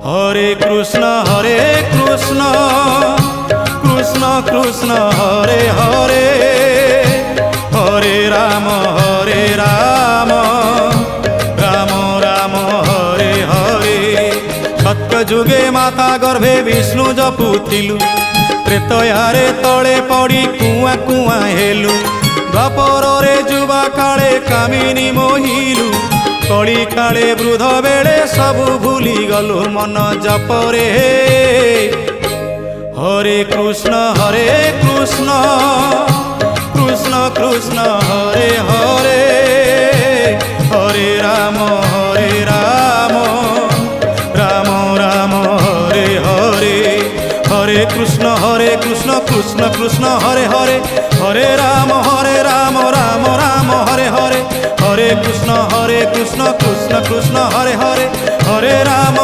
হরে কৃষ্ণ কৃষ্ণ কৃষ্ণ হরে হরে, হরে রাম রাম রাম হরে হরে। সত্য যুগে মাতা গর্ভে বিষ্ণু জপুଥିଲୁ, ତ୍ରେତୟାରେ ତଳେ ପଡ଼ି କୁଆଁ କୁଆଁ ହେଲୁ। ଦ୍ୱାପରରେ ଯୁବା କାଳେ କାମିନୀ ମୋହିଲୁ, କଳି କାଳେ ବୃଦ୍ଧ ବେଳେ ସବୁ ଭୁଲି ଗଲୁ ମନ ଜପରେ। হরে কৃষ্ণ কৃষ্ণ কৃষ্ণ হরে হরে, হরে রাম রাম রাম হরে হরে। হরে কৃষ্ণ কৃষ্ণ কৃষ্ণ হরে হরে, হরে রাম রাম রাম হরে হরে। হরে কৃষ্ণ কৃষ্ণ কৃষ্ণ হরে হরে, হরে রাম